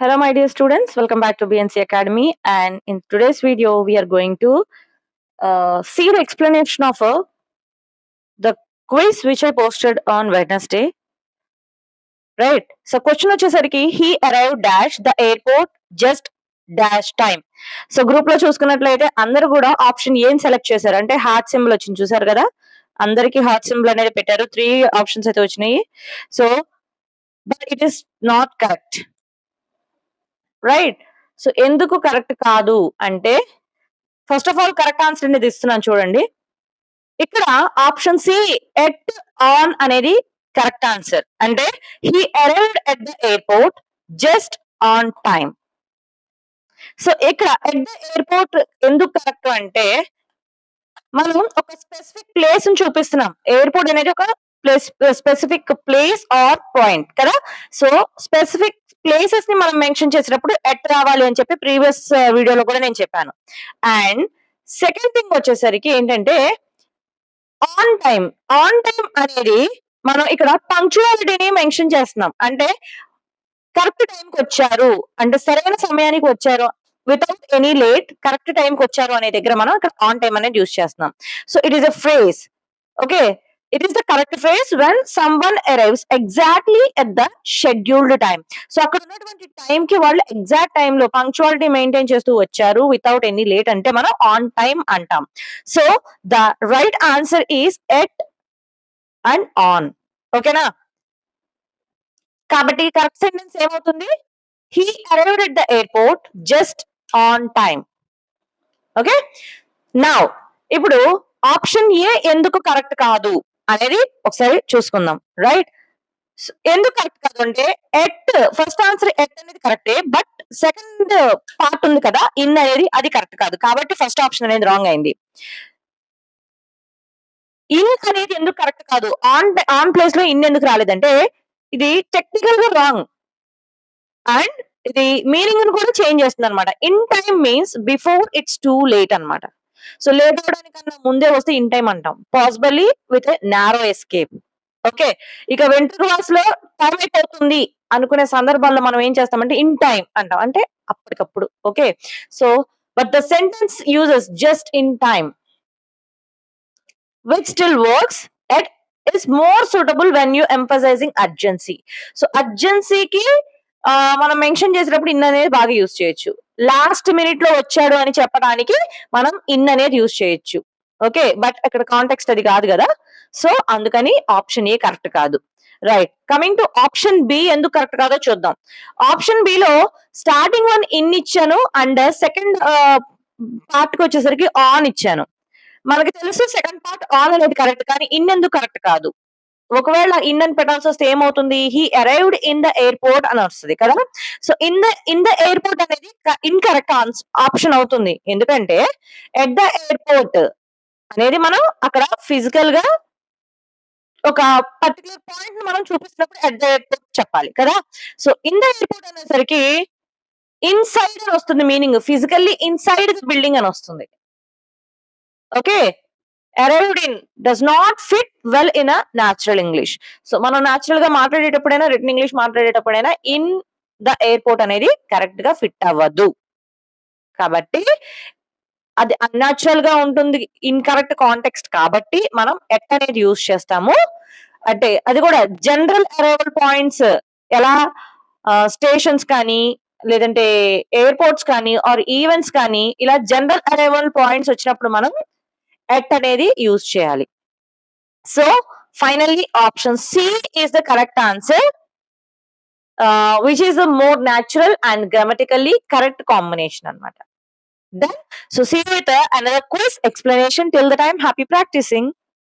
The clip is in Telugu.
Hello, my dear students. Welcome back to BNC Academy. And in today's video, we are going to see the explanation of the quiz which I posted on Wednesday. Right. So, question వచ్చేసరికి he arrived dash the airport just dash time. So group లో చూసుకున్నట్లయితే అందరూ కూడా ఆప్షన్ ఏం సెలెక్ట్ చేశారు అంటే హార్ట్ సింబల్ వచ్చింది చూసారు కదా, అందరికి హార్ట్ సింబల్ అనేది పెట్టారు. 3 ఆప్షన్స్ అయితే వచ్చినాయి. So but it is not correct. Right. So ఎందుకు కరెక్ట్ కాదు అంటే, first of all correct answer అనేది ఇస్తున్నాను చూడండి. ఇక్కడ ఆప్షన్ సి ఎట్ ఆన్ అనేది కరెక్ట్ ఆన్సర్. అంటే he arrived at the airport just on time. So ఇక్కడ ఎట్ ద ఎయిర్పోర్ట్ ఎందుకు కరెక్ట్ అంటే, మనం ఒక స్పెసిఫిక్ ప్లేస్ ని చూపిస్తున్నాం. ఎయిర్పోర్ట్ అనేది ఒక స్పెసిఫిక్ ప్లేస్ ఆర్ పాయింట్ కదా. సో స్పెసిఫిక్ ప్లేసెస్ ని మనం మెన్షన్ చేసేటప్పుడు ఎట్ రావాలి అని చెప్పి ప్రీవియస్ వీడియోలో కూడా నేను చెప్పాను. అండ్ సెకండ్ థింగ్ వచ్చేసరికి ఏంటంటే ఆన్ టైం. ఆన్ టైం అనేది మనం ఇక్కడ పంక్చువాలిటీని మెన్షన్ చేస్తున్నాం. అంటే కరెక్ట్ టైంకి వచ్చారు అంటే సరైన సమయానికి వచ్చారు, వితౌట్ ఎనీ లేట్ కరెక్ట్ టైంకి వచ్చారు అనే దగ్గర మనం ఇక్కడ ఆన్ టైం అనేది యూజ్ చేస్తున్నాం. So it is a phrase. Okay, it is the correct phrase when someone arrives exactly at the scheduled time. So అక్కడ ఉన్నటువంటి టైం కి వాళ్ళు ఎగ్జాక్ట్ టైం లో పంక్చువాలిటీ మెయింటైన్ చేస్తూ వచ్చారు వితౌట్ ఎనీ లేట్ అంటే మనం ఆన్ టైం అంటాం. So the right answer is at and on. ఓకేనా? కాబట్టి కరెక్ట్ సెంటెన్స్ ఏమవుతుంది? He arrived at the airport just on time. Okay, now ఇప్పుడు ఆప్షన్ ఏ ఎందుకు కరెక్ట్ కాదు అనేది ఒకసారి చూసుకుందాం. రైట్. ఎందుకు కరెక్ట్ కాదు అంటే ఎట్, ఫస్ట్ ఆన్సర్ ఎట్ అనేది కరెక్టే, బట్ సెకండ్ పార్ట్ ఉంది కదా ఇన్ అనేది, అది కరెక్ట్ కాదు. కాబట్టి ఫస్ట్ ఆప్షన్ అనేది రాంగ్ అయింది. ఇన్ అనేది ఎందుకు కరెక్ట్ కాదు, ఆన్ ప్లేస్ లో ఇన్ ఎందుకు రాలేదంటే ఇది టెక్నికల్ గా రాంగ్ అండ్ ఇది మీనింగ్ కూడా చేంజ్ చేస్తుంది అనమాట. In time means before it's too late అనమాట. సో లేట్ అవడానికన్నా ముందే వస్తే ఇన్ టైం అంటాం, possibly with narrow escape. Okay, ఇక వెంట్రుక లో టైం అయిపోతుంది అనుకునే సందర్భాల్లో మనం ఏం చేస్తామంటే ఇన్ టైం అంటాం, అంటే అప్పటికప్పుడు. Okay, so but the sentence uses just in time which still works at is more suitable when you emphasizing urgency. So అర్జెన్సీకి మనం మెన్షన్ చేసేటప్పుడు ఇన్ అనేది బాగా యూజ్ చేయొచ్చు. లాస్ట్ మినిట్ లో వచ్చాడు అని చెప్పడానికి మనం ఇన్ అనేది యూజ్ చేయొచ్చు. ఓకే, బట్ అక్కడ కాంటెక్స్ట్ అది కాదు కదా. సో అందుకని ఆప్షన్ ఏ కరెక్ట్ కాదు. Right. Coming to option B ఎందుకు కరెక్ట్ కాదో చూద్దాం. ఆప్షన్ బి లో స్టార్టింగ్ వన్ ఇన్ ఇచ్చాను అండ్ సెకండ్ పార్ట్ కి వచ్చేసరికి ఆన్ ఇచ్చాను. మనకి తెలుసు సెకండ్ పార్ట్ ఆన్ అనేది కరెక్ట్, కానీ ఇన్ ఎందుకు కరెక్ట్ కాదు. ఒకవేళ ఇన్ అని పెట్టాల్సి వస్తే ఏమవుతుంది, he arrived in the airport అని వస్తుంది కదా. సో ఇన్ ద ఎయిర్పోర్ట్ అనేది ఇన్కరెక్ట్ ఆప్షన్ అవుతుంది. ఎందుకంటే ఎట్ ద ఎయిర్పోర్ట్ అనేది మనం అక్కడ ఫిజికల్ గా ఒక పర్టికులర్ పాయింట్ మనం చూపిస్తున్నప్పుడు ఎట్ ద ఎయిర్పోర్ట్ చెప్పాలి కదా. సో ఇన్ ద ఎయిర్పోర్ట్ అనేసరికి ఇన్సైడ్ అని వస్తుంది meaning, physically inside the building అని వస్తుంది. Okay, arrived in does not fit well in a natural English. So మనం న్యాచురల్ గా మాట్లాడేటప్పుడైనా రిటన్ ఇంగ్లీష్ మాట్లాడేటప్పుడైనా ఇన్ ద ఎయిర్పోర్ట్ అనేది కరెక్ట్ గా ఫిట్ అవ్వదు. కాబట్టి అది అన్యాచురల్ గా ఉంటుంది, ఇన్కరెక్ట్ కాంటెక్స్ట్ కాబట్టి మనం ఎట్ అనేది యూజ్ చేస్తాము. అంటే అది కూడా జనరల్ అరైవల్ పాయింట్స్, ఎలా స్టేషన్స్ కానీ లేదంటే ఎయిర్పోర్ట్స్ కానీ ఆర్ ఈవెంట్స్ కానీ ఇలా జనరల్ అరైవల్ పాయింట్స్ వచ్చినప్పుడు మనం ఎట్ అనేది యూజ్ చేయాలి. So finally option C is the correct answer, which is the more natural and grammatically correct combination అన్నమాట. Done. So see you with another quiz explanation. Till the time, happy practicing.